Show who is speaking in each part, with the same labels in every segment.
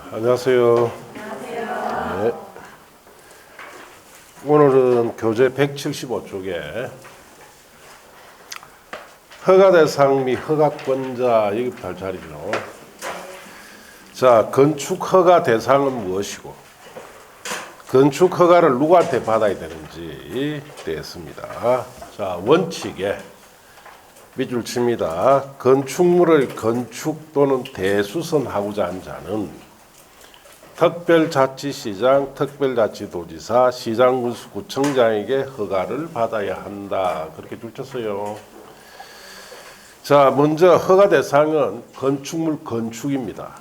Speaker 1: 안녕하세요. 네. 오늘은 교재 175쪽에 허가대상 및 허가권자 여기 할 자리죠. 자, 건축 허가 대상은 무엇이고 건축 허가를 누구한테 받아야 되는지 되었습니다. 자, 원칙에 밑줄 칩니다. 건축물을 건축 또는 대수선하고자 한 자는 특별자치시장, 특별자치도지사, 시장군수구청장에게 허가를 받아야 한다. 그렇게 줄쳤어요. 자, 먼저 허가 대상은 건축물 건축입니다.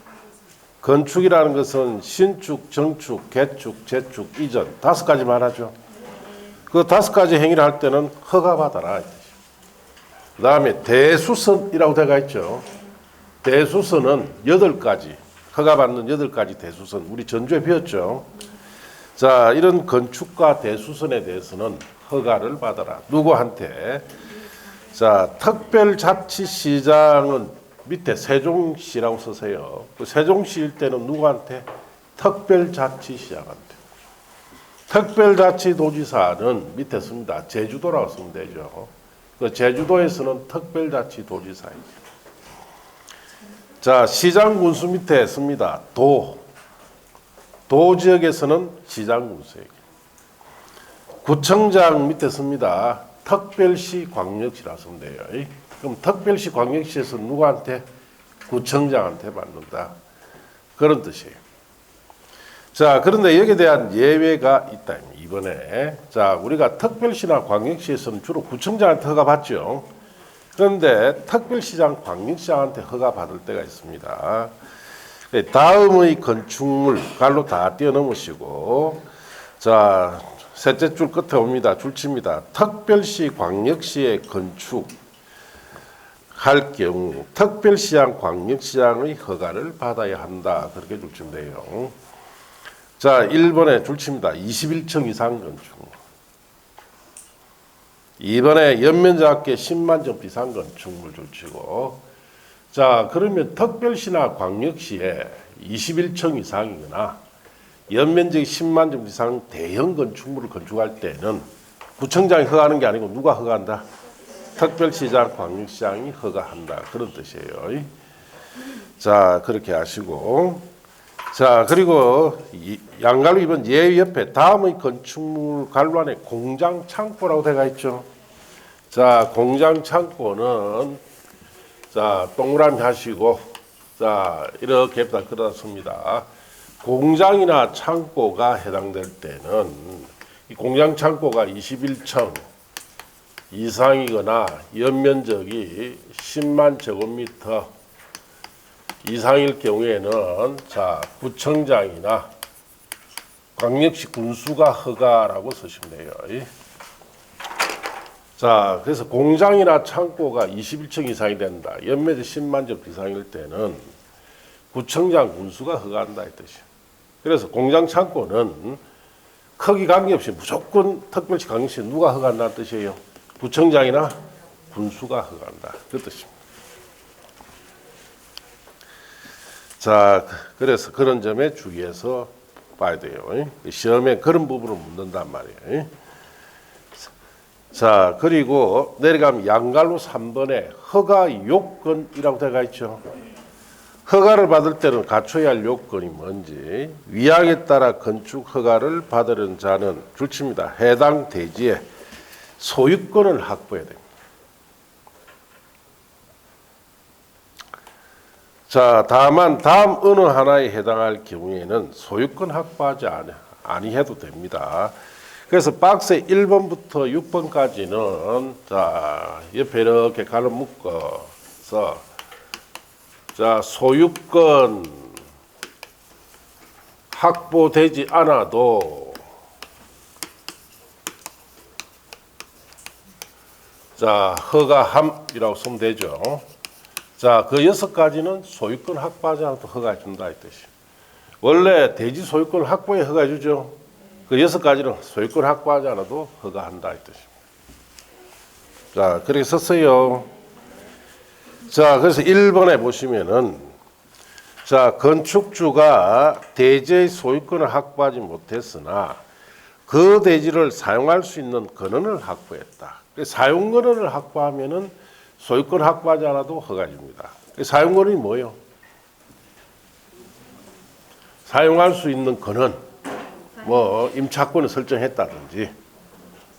Speaker 1: 건축이라는 것은 신축, 정축, 개축, 재축, 이전 5가지 말하죠. 그 5가지 행위를 할 때는 허가 받아라. 그 다음에 대수선이라고 되어 있죠. 대수선은 8가지, 허가받는 8가지 대수선, 우리 전주에 배웠죠. 자, 이런 건축과 대수선에 대해서는 허가를 받아라. 누구한테? 자, 특별자치시장은 밑에 세종시라고 쓰세요. 그 세종시일 때는 누구한테? 특별자치시장한테. 특별자치도지사는 밑에 씁니다. 제주도라고 쓰면 되죠. 그 제주도에서는 특별자치도지사입니다. 자, 시장군수 밑에 씁니다. 도 지역에서는 시장군수에게. 구청장 밑에 씁니다. 특별시 광역시라 쓰면 돼요. 그럼 특별시 광역시에서 누구한테? 구청장한테 받는다. 그런 뜻이에요. 자, 그런데 여기에 대한 예외가 있다. 이번에. 자, 우리가 특별시나 광역시에서는 주로 구청장한테 허가 받죠. 그런데 특별시장, 광역시장한테 허가 받을 때가 있습니다. 다음의 건축물 갈로 다 뛰어넘으시고, 자, 셋째 줄 끝에 옵니다. 줄칩니다. 특별시, 광역시의 건축 할 경우 특별시장, 광역시장의 허가를 받아야 한다. 그렇게 줄치면 돼요. 자, 1번에 줄칩니다. 21층 이상 건축. 2번에 연면적합계 10만 정 이상 건축물 줄치고. 자, 그러면 특별시나 광역시에 21층 이상이거나 연면적이 10만 정 이상 대형 건축물을 건축할 때는 구청장이 허가하는 게 아니고 누가 허가한다? 특별시장, 광역시장이 허가한다. 그런 뜻이에요. 자, 그렇게 하시고. 자, 그리고 양갈로 2번 예외 옆에 다음의 건축물 갈로 안에 공장 창고라고 되어 있죠. 자, 공장 창고는 자, 동그라미 하시고 자, 이렇게 그렇습니다. 공장이나 창고가 해당될 때는 이 공장 창고가 21층 이상이거나 연면적이 10만 제곱미터 이상일 경우에는 자, 구청장이나 광역시 군수가 허가라고 쓰시면 돼요. 자, 그래서 공장이나 창고가 21층 이상이 된다. 연면적 10만 제곱 이상일 때는 구청장, 군수가 허가한다 이 뜻이에요. 그래서 공장, 창고는 크기 관계없이 무조건 특별시, 광역시 누가 허가한다는 뜻이에요. 구청장이나 군수가 허가한다. 그 뜻입니다. 자, 그래서 그런 점에 주의해서 봐야 돼요. 시험에 그런 부분을 묻는단 말이에요. 자, 그리고 내려가면 양갈로 3번에 허가 요건이라고 되어 있죠. 허가를 받을 때는 갖춰야 할 요건이 뭔지 위약에 따라 건축 허가를 받으려는 자는 줄칩니다. 해당 대지에 소유권을 확보해야 됩니다. 자, 다만 다음 어느 하나에 해당할 경우에는 소유권 확보하지 아니해도 됩니다. 그래서 박스에 1번부터 6번까지는 자, 옆에 이렇게 갈로 묶어서 자, 소유권 확보되지 않아도 자, 허가함이라고 쓰면 되죠. 자, 그 6가지는 소유권 확보하지 않아도 허가해 준다 이 뜻이에요. 원래 대지 소유권 확보에 허가해 주죠. 그 6가지는 소유권 확보하지 않아도 허가한다 이 뜻입니다. 자, 그렇게 썼어요. 자, 그래서 1번에 보시면은 자, 건축주가 대지의 소유권을 확보하지 못했으나 그 대지를 사용할 수 있는 권한을 확보했다. 사용 권한을 확보하면은 소유권 확보하지 않아도 허가줍니다. 사용 권한이 뭐예요? 사용할 수 있는 권한, 뭐 임차권을 설정했다든지,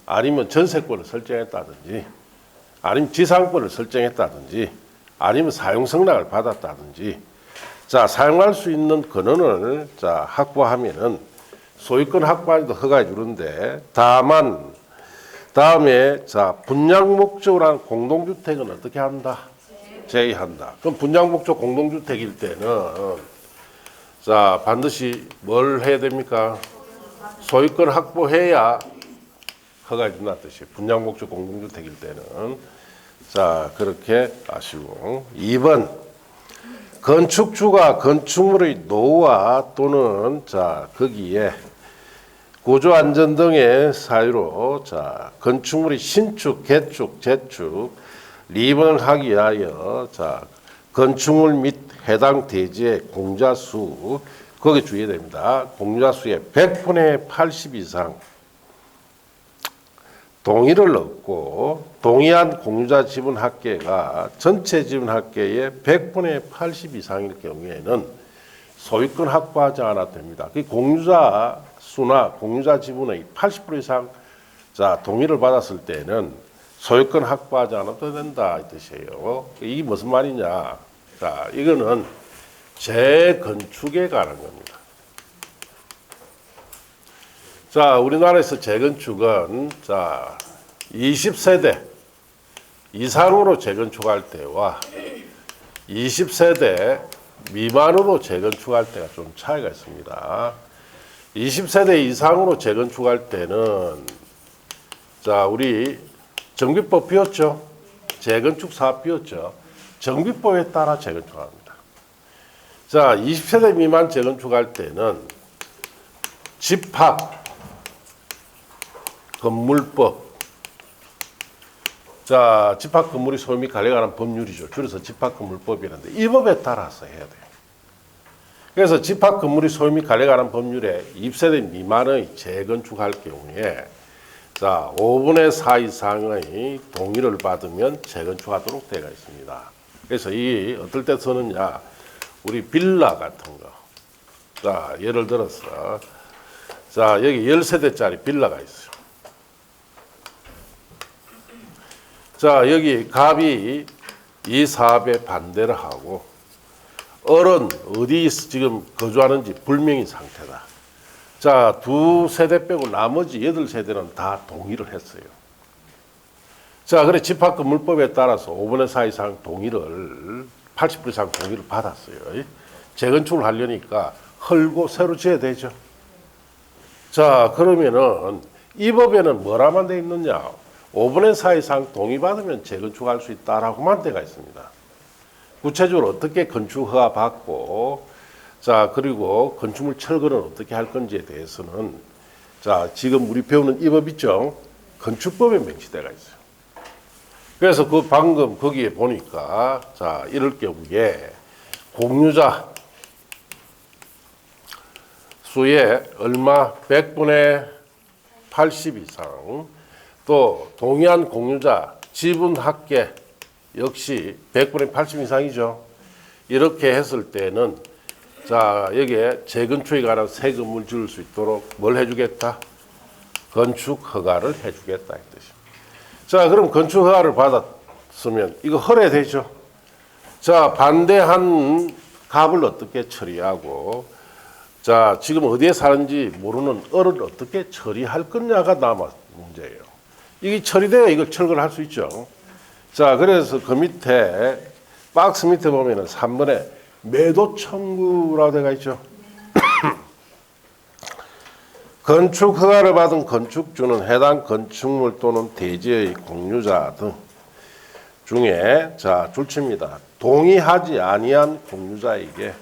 Speaker 1: 아니면 전세권을 설정했다든지, 아니면 지상권을 설정했다든지, 아니면 사용 승낙을 받았다든지, 자, 사용할 수 있는 권한을 자 확보하면은 소유권 확보하기도 허가해 주는데, 다만 다음에 자 분양 목적으로 한 공동주택은 어떻게 한다? 제외한다. 그럼 분양 목적 공동주택일 때는 자 반드시 뭘 해야 됩니까? 소유권 확보해야 허가해 준다 뜻이. 분양 목적 공동주택일 때는 자 그렇게 아시고 2번 건축주가 건축물의 노후와 또는 자 거기에 구조 안전 등의 사유로 자 건축물의 신축, 개축, 재축, 리번하기 위하여 자 건축물 및 해당 대지의 공유자 수 거기 주의해야 됩니다. 공유자 수의 100분의 80 이상 동의를 얻고 동의한 공유자 지분 합계가 전체 지분 합계의 100분의 80 이상일 경우에는 소유권 확보하지 않아도 됩니다. 그 공유자 수나 공유자 지분의 80% 이상 자 동의를 받았을 때는 소유권 확보하지 않아도 된다 이 뜻이에요. 이게 무슨 말이냐? 자 이거는 재건축에 관한 겁니다. 자 우리나라에서 재건축은 자 20세대 이상으로 재건축할 때와 20세대 미만으로 재건축할 때가 좀 차이가 있습니다. 20세대 이상으로 재건축할 때는 자 우리 정비법 배웠죠? 재건축 사업 배웠죠? 정비법에 따라 재건축합니다. 자 20세대 미만 재건축할 때는 집합 건물법 자 집합 건물이 소유 및 관리에 관한 법률이죠. 줄여서 집합 건물법이라는데 이 법에 따라서 해야 돼요. 그래서 집합 건물이 소유 및 관리에 관한 법률에 20세대 미만의 재건축할 경우에 자 5분의 4 이상의 동의를 받으면 재건축하도록 되어 있습니다. 그래서 이 어떨 때 쓰느냐 우리 빌라 같은 거. 자 예를 들어서 자 여기 10세대짜리 빌라가 있어요. 자 여기 갑이 이 사업에 반대를 하고 을은 어디 지금 거주하는지 불명인 상태다. 자, 2세대 빼고 나머지 8세대는 다 동의를 했어요. 자, 그래 집합건물법에 따라서 5분의 4 이상 동의를 80% 이상 동의를 받았어요. 재건축을 하려니까 헐고 새로 지어야 되죠. 자, 그러면은 이 법에는 뭐라만 돼 있느냐? 5분의 4 이상 동의받으면 재건축할 수 있다라고만 되어 있습니다. 구체적으로 어떻게 건축 허가 받고 자 그리고 건축물 철거는 어떻게 할 건지에 대해서는 자 지금 우리 배우는 이 법 있죠? 건축법에 명시되어 있어요. 그래서 그 방금 거기에 보니까 자 이럴 경우에 공유자 수의 얼마 100분의 80 이상 또 동의한 공유자 지분 합계 역시 100분의 80 이상이죠. 이렇게 했을 때는 자 여기에 재건축에 관한 새 건물 지을 수 있도록 뭘 해주겠다? 건축 허가를 해주겠다 이 뜻이죠. 자 그럼 건축 허가를 받았으면 이거 허례되죠. 자 반대한 갑을 어떻게 처리하고 자 지금 어디에 사는지 모르는 을을 어떻게 처리할 거냐가 남아 문제예요. 이게 처리돼야 이걸 철거를 할 수 있죠. 자, 그래서 그 밑에, 박스 밑에 보면은 3번에 매도 청구라고 되어 있죠. 건축 허가를 받은 건축주는 해당 건축물 또는 대지의 공유자 등 중에, 자, 줄칩니다. 동의하지 아니한 공유자에게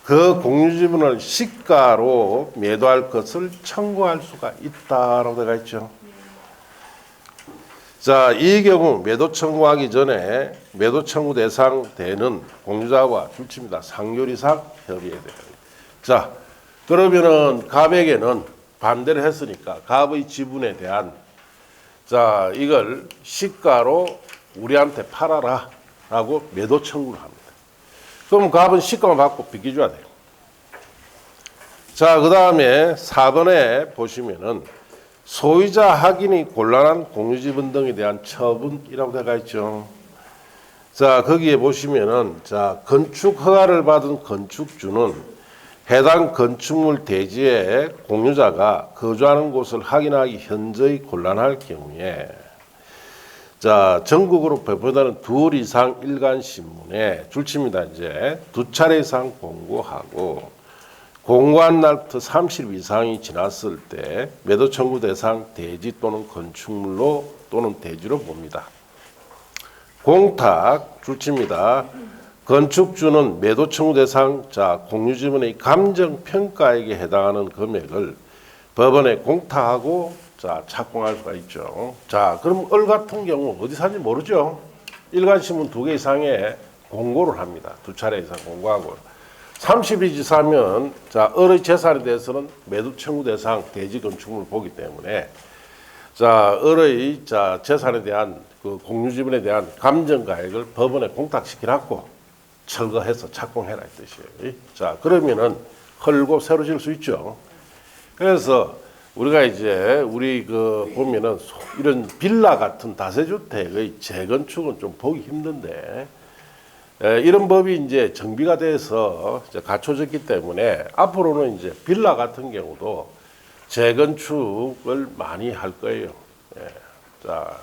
Speaker 1: 그 공유지분을 시가로 매도할 것을 청구할 수가 있다라고 되어 있죠. 자, 이 경우 매도 청구하기 전에 매도 청구 대상 되는 공유자와 줄칩니다. 상률이상 협의해야 돼요. 자, 그러면은 갑에게는 반대를 했으니까 갑의 지분에 대한 자, 이걸 시가로 우리한테 팔아라 라고 매도 청구를 합니다. 그럼 갑은 시가만 받고 비켜줘야 돼요. 자, 그 다음에 4번에 보시면은 소유자 확인이 곤란한 공유지분 등에 대한 처분이라고 되어 있죠. 자, 거기에 보시면은 자, 건축 허가를 받은 건축주는 해당 건축물 대지에 공유자가 거주하는 곳을 확인하기 현저히 곤란할 경우에 자, 전국으로 배포되는 둘 이상 일간 신문에 줄칩니다. 이제 2차례 이상 공고하고 공고한 날부터 30일 이상이 지났을 때 매도 청구 대상 대지 또는 건축물로 또는 대지로 봅니다. 공탁 줄칩니다. 건축주는 매도 청구 대상 자 공유지분의 감정평가액에 해당하는 금액을 법원에 공탁하고 자 착공할 수가 있죠. 자, 그럼 을 같은 경우 어디 사는지 모르죠. 일간신문 2개 이상의 공고를 합니다. 2차례 이상 공고하고 30일 이상면 자 을의 재산에 대해서는 매도 청구 대상 대지 건축물을 보기 때문에 자 을의 자 재산에 대한 그 공유지분에 대한 감정가액을 법원에 공탁시켜놨고 철거해서 착공해라 이 뜻이에요. 자, 그러면은 헐고 새로 지을 수 있죠. 그래서 우리가 이제 우리 그 보면은 이런 빌라 같은 다세주택의 재건축은 좀 보기 힘든데 이런 법이 이제 정비가 돼서 이제 갖춰졌기 때문에 앞으로는 이제 빌라 같은 경우도 재건축을 많이 할 거예요. 예. 자,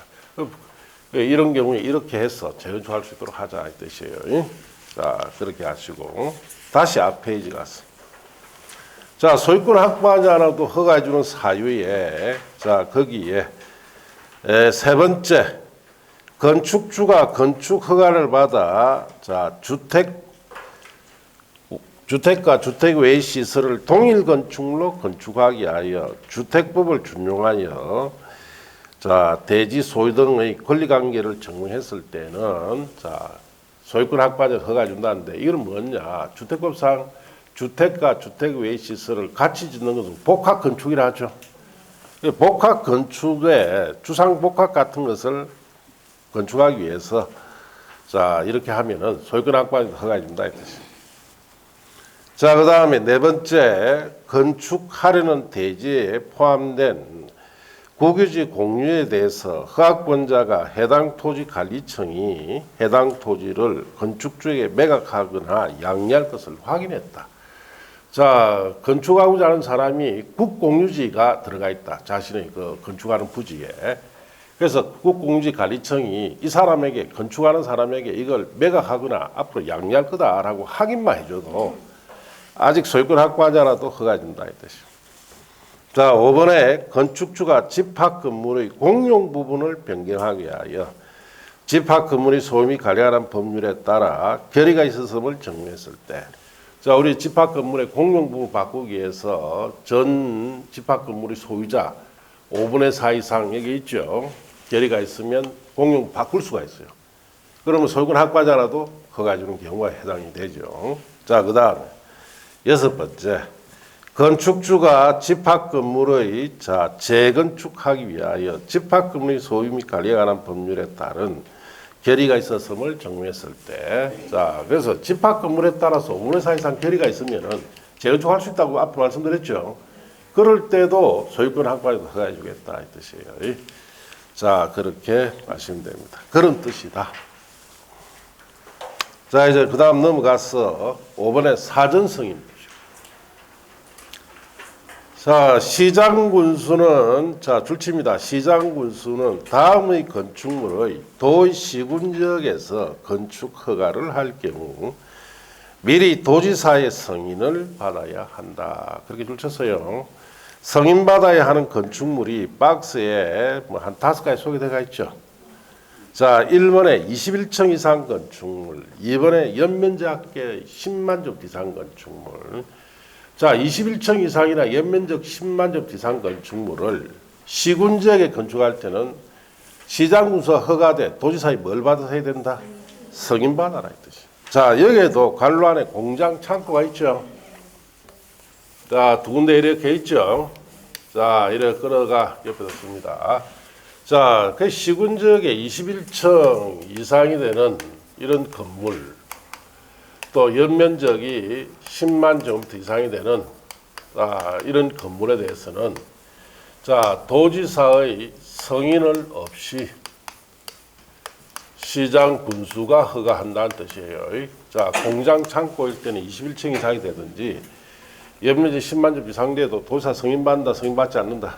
Speaker 1: 이런 경우에 이렇게 해서 재건축할 수 있도록 하자 이 뜻이에요. 자, 그렇게 하시고 다시 앞 페이지 가서 자, 소유권 확보하지 않아도 허가해주는 사유에 자 거기에 세 번째 건축주가 건축 허가를 받아 자 주택과 주택 외의 시설을 동일 건축물로 건축하기 위하여 주택법을 준용하여 자 대지 소유 등의 권리관계를 정했을 때는 자 소유권 확보자 허가 준다는데 이건 뭐냐? 주택법상 주택과 주택 외의 시설을 같이 짓는 것은 복합 건축이라 하죠. 복합 건축에 주상 복합 같은 것을 건축하기 위해서 자 이렇게 하면은 소유권 확보자 허가 준다 이 뜻이에요. 자, 그 다음에 네 번째 건축하려는 대지에 포함된 국유지 공유에 대해서 허가권자가 해당 토지 관리청이 해당 토지를 건축주에게 매각하거나 양리할 것을 확인했다. 자, 건축하고자 하는 사람이 국공유지가 들어가 있다. 자신의 그 건축하는 부지에. 그래서 국공유지 관리청이 이 사람에게 건축하는 사람에게 이걸 매각하거나 앞으로 양리할 거다라고 확인만 해줘도 아직 소유권 확보하지 않아도 허가 준다 이 뜻이죠. 자, 5번에 건축주가 집합 건물의 공용 부분을 변경하기 위하여 집합 건물의 소유 및 관리하는 법률에 따라 결의가 있었음을 정리했을 때, 자, 우리 집합 건물의 공용 부분 바꾸기 위해서 전 집합 건물의 소유자 5분의 4 이상 여기 있죠. 결의가 있으면 공용 바꿀 수가 있어요. 그러면 소유권 확보하지 않아도 허가 주는 경우가 해당이 되죠. 자, 그 다음에 6번째. 건축주가 집합 건물의 자 재건축하기 위하여 집합 건물의 소유 및 관리에 관한 법률에 따른 결의가 있었음을 정리했을 때, 자 그래서 집합 건물에 따라서 5분의 4 이상 결의가 있으면은 재건축할 수 있다고 앞으로 말씀드렸죠. 그럴 때도 소유권 확보해서 허가해 주겠다 이 뜻이에요. 자, 그렇게 하시면 됩니다. 그런 뜻이다. 자, 이제 그 다음 넘어가서 5번에 사전승인. 자, 시장군수는 자 줄칩니다. 시장군수는 다음의 건축물의 도의 시군지역에서 건축 허가를 할 경우 미리 도지사의 승인을 받아야 한다. 그렇게 줄쳤어요. 승인 받아야 하는 건축물이 박스에 뭐 한 5가지 소개되어 있죠. 자, 1번에 21층 이상 건축물, 2번에 연면적 10만 접 이상 건축물. 자, 21층 이상이나 연면적 10만 접 이상 건축물을 시군지역에 건축할 때는 시장군수가 허가돼 도지사에 뭘 받아서 해야 된다? 승인받아라 이 뜻이. 자, 여기에도 관로 안에 공장 창고가 있죠. 자, 두 군데 이렇게 있죠. 자, 이렇게 끌어가 옆에 뒀습니다. 자, 그 시군지역에 21층 이상이 되는 이런 건물, 또 연면적이 10만 제곱미터 이상이 되는 이런 건물에 대해서는 자, 도지사의 승인을 없이 시장 군수가 허가한다는 뜻이에요. 자, 공장 창고일 때는 21층 이상이 되든지 연면적 10만 제곱 이상 돼도 도지사 승인받는다, 승인받지 않는다.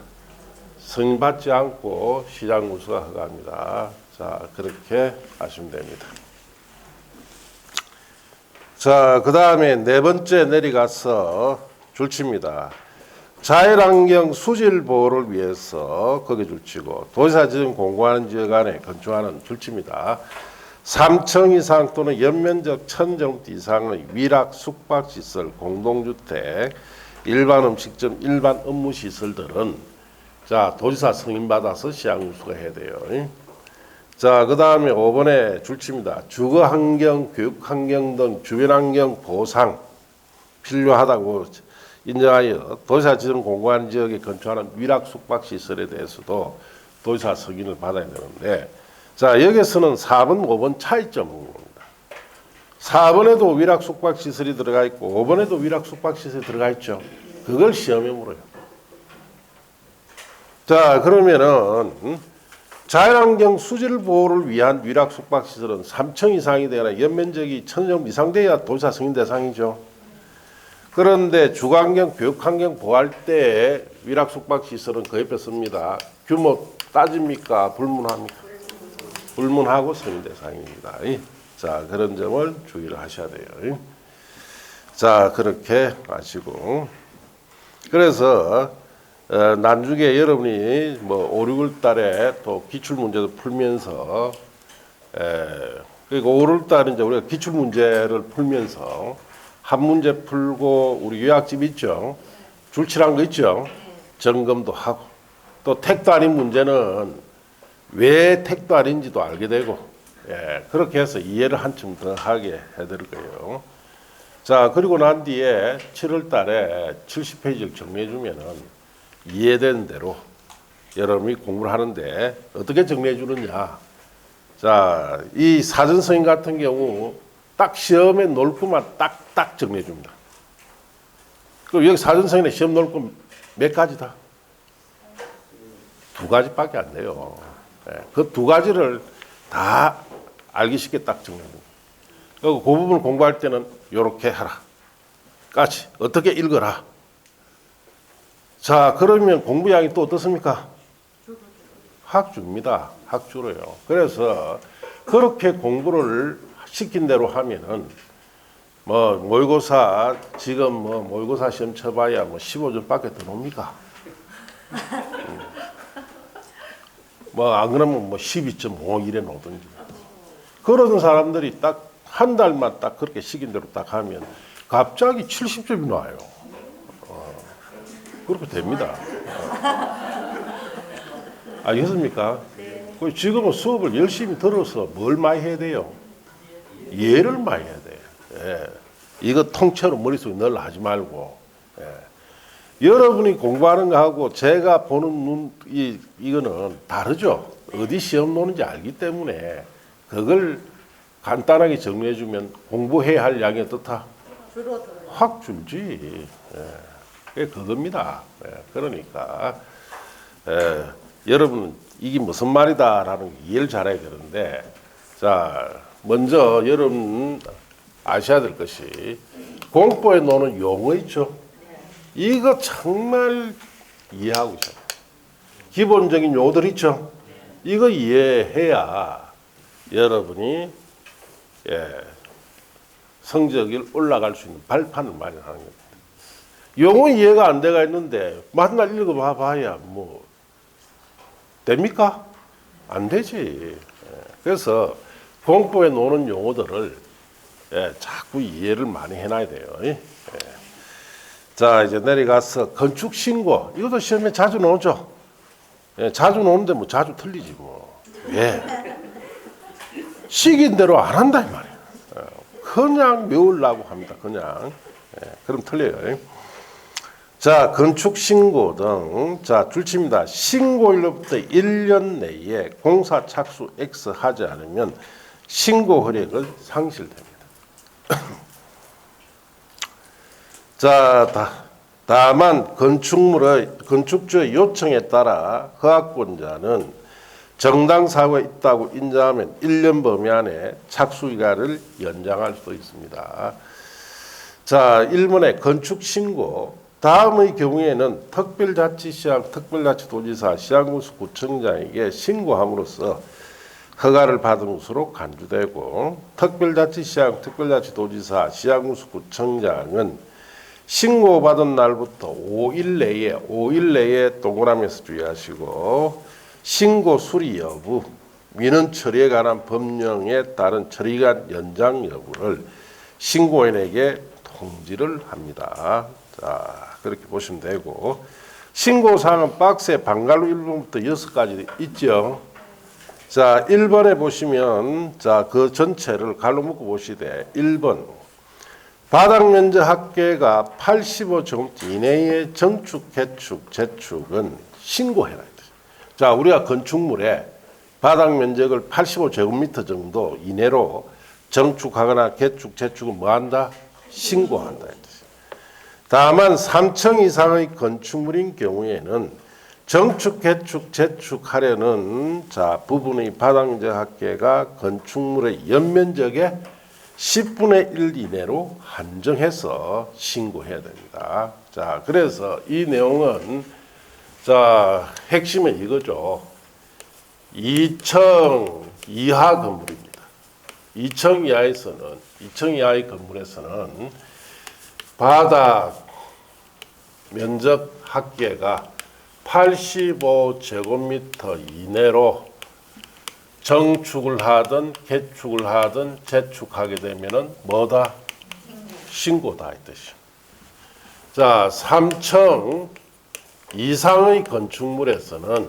Speaker 1: 승인받지 않고 시장 군수가 허가합니다. 자, 그렇게 하시면 됩니다. 자, 그 다음에 네 번째 내려가서 줄칩니다. 자연환경 수질 보호를 위해서 거기 줄치고 도지사 지정 공고하는 지역 안에 건축하는 줄칩니다. 3층 이상 또는 연면적 1000제곱미터 이상의 위락 숙박시설, 공동주택, 일반 음식점, 일반 업무시설들은 자, 도지사 승인받아서 시장군수가 해야 돼요. 자, 그 다음에 5번에 줄칩니다. 주거환경, 교육환경 등 주변환경 보상 필요하다고 인정하여 도지사 지정 공고한 지역에 건축하는 위락 숙박시설에 대해서도 도지사 승인을 받아야 되는데, 자, 여기서는 4번, 5번 차이점을 봅니다. 4번에도 위락 숙박시설이 들어가 있고 5번에도 위락 숙박시설이 들어가 있죠. 그걸 시험에 물어요. 자, 그러면은 자연환경 수질 보호를 위한 위락 숙박시설은 3층 이상이 되거나 연면적이 1000제곱 이상 돼야 도지사 승인 대상이죠. 그런데 주거환경, 교육환경 보호할 때 위락 숙박시설은 그 옆에 씁니다. 규모 따집니까? 불문합니까? 불문하고 승인 대상입니다. 자, 그런 점을 주의를 하셔야 돼요. 자, 그렇게 하시고. 그래서 나중에 여러분이 뭐 5, 6월 달에 또 기출문제도 풀면서 그리고 5, 6월 달에 이제 우리가 기출문제를 풀면서 한 문제 풀고 우리 요약집 있죠. 줄칠한 거 있죠. 점검도 하고 또 택도 아닌 문제는 왜 택도 아닌지도 알게 되고 그렇게 해서 이해를 한층 더 하게 해드릴 거예요. 자, 그리고 난 뒤에 7월 달에 70페이지를 정리해 주면은 이해된 대로 여러분이 공부를 하는데 어떻게 정리해 주느냐. 자, 이 사전 승인 같은 경우 딱 시험에 놓을 것만 딱딱 정리해 줍니다. 그럼 여기 사전 승인에 시험 놓을 거 몇 가지다? 2가지밖에 안 돼요. 그 2가지를 다 알기 쉽게 딱 정리해 줍니다. 그리고 그 부분을 공부할 때는 이렇게 하라. 까지 어떻게 읽어라. 자, 그러면 공부량이 또 어떻습니까? 학주입니다. 학주로요. 그래서 그렇게 공부를 시킨 대로 하면은 뭐 모의고사 지금 뭐 모의고사 시험 쳐봐야 뭐 15점밖에 더 놉니까? 뭐 안 그러면 뭐 12.5 이래 놓든지. 그런 사람들이 딱 한 달만 딱 그렇게 시킨 대로 딱 하면 갑자기 70점이 나와요. 그렇게 됩니다. 알겠습니까? 네. 지금은 수업을 열심히 들어서 뭘 많이 해야 돼요? 이해를 많이 해야 돼요. 이거 통째로 머릿속에 넣으려 하지 말고. 여러분이 공부하는 거하고 제가 보는 이거는 다르죠. 어디 시험 노는지 알기 때문에 그걸 간단하게 정리해주면 공부해야 할 양이 어떻다? 확 줄지. 그게 그겁니다. 그러니까 여러분 이게 무슨 말이다라는 이해를 잘해야 되는데, 자, 먼저 여러분 아셔야 될 것이 공포에 노는 용어 있죠. 이거 정말 이해하고 있어요. 기본적인 용어들 있죠. 이거 이해해야 여러분이 성적이 올라갈 수 있는 발판을 마련하는 겁니다. 용어 이해가 안 돼가 있는데 맨날 읽어봐야 뭐 됩니까? 안 되지. 그래서 공포에 노는 용어들을 자꾸 이해를 많이 해놔야 돼요. 자, 이제 내려가서 건축신고. 이것도 시험에 자주 나오죠. 자주 나오는데 뭐 자주 틀리지 뭐. 왜? 시킨 대로 안 한다 이 말이에요. 그냥 외우려고 합니다. 그냥. 그럼 틀려요. 자, 건축 신고 등, 자, 줄칩니다. 신고일로부터 1년 내에 공사 착수 X 하지 않으면 신고 허락을 상실됩니다. 자, 다만 건축주의 요청에 따라 허가권자는 정당 사고가 있다고 인정하면 1년 범위 안에 착수기간을 연장할 수 있습니다. 자, 1번의 건축 신고. 다음의 경우에는 특별자치시장, 특별자치도지사, 시장군수 구청장에게 신고함으로써 허가를 받은 것으로 간주되고, 특별자치시장, 특별자치도지사, 시장군수 구청장은 신고받은 날부터 5일 내에 동그라미에서 주의하시고, 신고 수리 여부, 민원 처리에 관한 법령에 따른 처리기간 연장 여부를 신고인에게 통지를 합니다. 자, 그렇게 보시면 되고, 신고사항은 박스에 방갈로 1번부터 6가지 있죠. 자, 1번에 보시면, 자, 그 전체를 갈로 묶어 보시되, 1번. 바닥 면적 합계가 85제곱미터 이내의 정축, 개축, 재축은 신고해라. 자, 우리가 건축물에 바닥 면적을 85제곱미터 정도 이내로 정축하거나 개축, 재축은 뭐한다? 신고한다. 다만 3층 이상의 건축물인 경우에는 정축, 개축, 재축하려는 자 부분의 바닥 면적 합계가 건축물의 연면적의 10분의 1 이내로 한정해서 신고해야 됩니다. 자, 그래서 이 내용은 자 핵심은 이거죠. 2층 이하 건물입니다. 2층 이하의 건물에서는 바닥 면적 합계가 85제곱미터 이내로 정축을 하든 개축을 하든 재축하게 되면은 뭐다? 신고다 이 뜻이요. 자, 3층 이상의 건축물에서는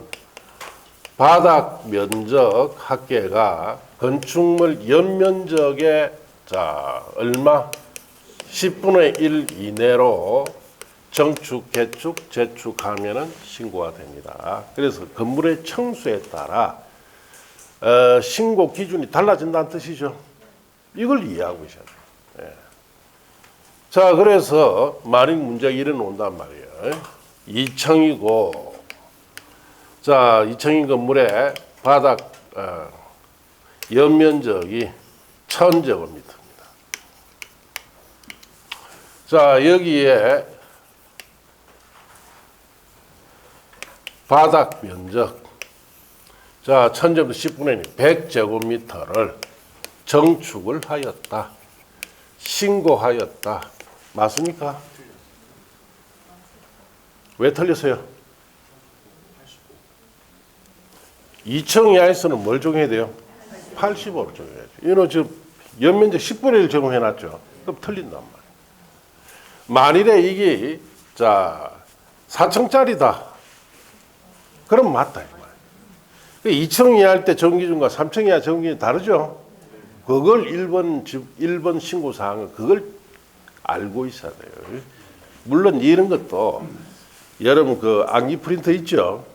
Speaker 1: 바닥 면적 합계가 건축물 연면적의 자 얼마? 10분의 1 이내로 정축, 개축, 재축하면은 신고가 됩니다. 그래서 건물의 층수에 따라 신고 기준이 달라진다는 뜻이죠. 이걸 이해하고 계셔야 돼요. 예. 자, 그래서 만약 문제가 일어난단 말이에요. 2층이고, 자, 2층인 건물의 바닥 연면적이 1000제곱미터입니다. 자, 여기에 바닥 면적, 자, 1000제곱미터 10분의 1, 100제곱미터를 정축을 하였다. 신고하였다. 맞습니까? 왜 틀렸어요? 2층 이하에서는 뭘 적용해야 돼요? 85를 적용해야죠. 이거 지금 연면적 10분의 1 적용해놨죠. 그럼 틀린단 말이에요. 만일에 이게 자 4층짜리다. 그럼 맞다. 2층 이하 할 때 정기준과 3층 이하 정기준이 다르죠. 그걸 1번 신고사항은 그걸 알고 있어야 돼요. 물론 이런 것도 여러분 그 암기 프린터 있죠.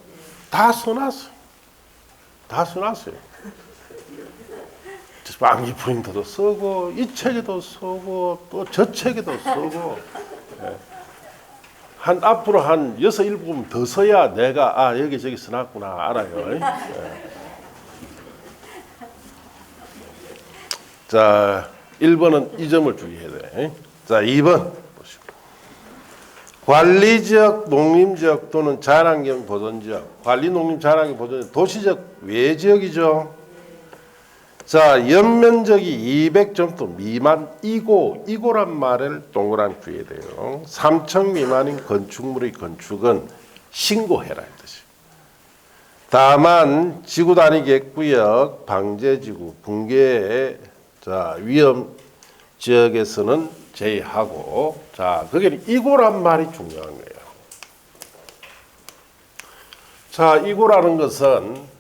Speaker 1: 다 써놨어요. 암기 프린터도 쓰고 이 책에도 쓰고 또 저 책에도 쓰고 앞으로 한 6, 7번 더 써야 내가 여기저기 써놨구나 알아요. 자, 1번은 이 점을 주의해야 돼. 자, 2번 보시고. 관리지역, 농림지역 또는 자연환경 보존지역. 관리 농림 자연환경 보존지역 도시적 외지역이죠. 자, 연면적이 200제곱미터 미만 이고란 말을 동그라미 주의해야 돼요. 3층 미만인 건축물의 건축은 신고해라 이 뜻이에요. 다만 지구 단위 객구역, 방제지구, 붕괴 자 위험 지역에서는 제외하고 자 그게 이고란 말이 중요한 거예요. 자, 이고라는 것은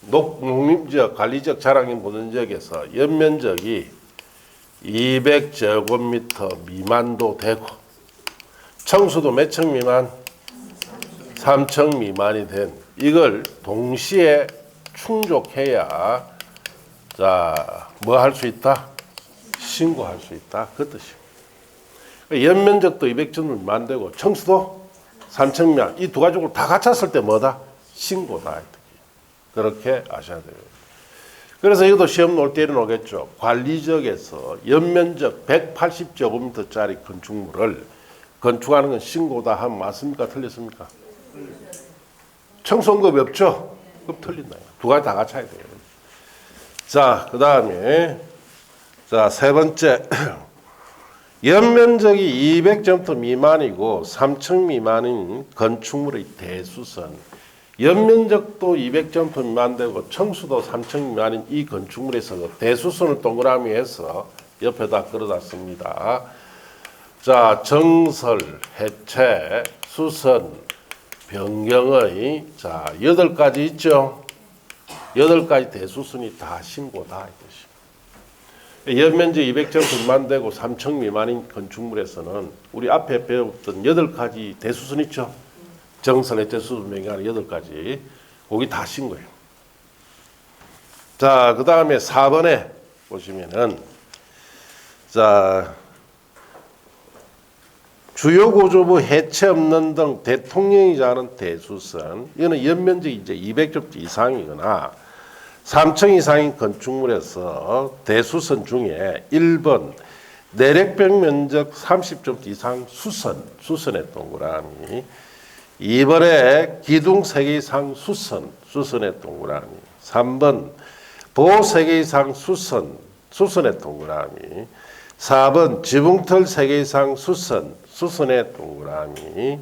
Speaker 1: 농림지역, 관리지역, 자랑인 보전지역에서 연면적이 200제곱미터 미만도 되고 청수도 몇 층 미만? 3층 미만이 된 이걸 동시에 충족해야 자, 뭐 할 수 있다? 신고할 수 있다. 그 뜻이에요. 연면적도 200제곱 미만 되고 청수도 3층 미만 이 두 가지를 다 갖췄을 때 뭐다? 신고다. 그렇게 아셔야 돼요. 그래서 이것도 시험 놓을 때는 오겠죠. 관리지역에서 연면적 180제곱미터짜리 건축물을 건축하는 건 신고다 하면 맞습니까? 틀렸습니까? 청소원급이 없죠? 그럼 틀린다. 두 가지 다 갖춰야 돼요. 자, 그 다음에 자, 세 번째 연면적이 200제곱미터 미만이고 3층 미만인 건축물의 대수선 연면적도 200제곱미터 미만 되고 청수도 3층 미만인 이 건축물에서 대수선을 동그라미 해서 옆에다 끌어놨습니다. 자, 정설, 해체, 수선, 변경의 자 8가지 있죠. 8가지 대수선이 다 신고다 이것이. 연면적 200제곱미터 미만 되고 3층 미만인 건축물에서는 우리 앞에 배웠던 8가지 대수선 있죠. 정설, 해체, 수선, 변경하는 8가지 거기 다 신고해요. 자, 그 다음에 4번에 보시면은 자 주요 구조부 해체 없는 등 대통령이 정하는 대수선 이거는 연면적이 이제 200제곱미터 이상이거나 3층 이상인 건축물에서 대수선 중에 1번 내력벽 면적 30제곱미터 이상 수선의 동그라미 2번에 기둥 3개 이상 수선의 동그라미 3번 보호 3개 이상 수선의 동그라미 4번 지붕틀 3개 이상 수선의 동그라미.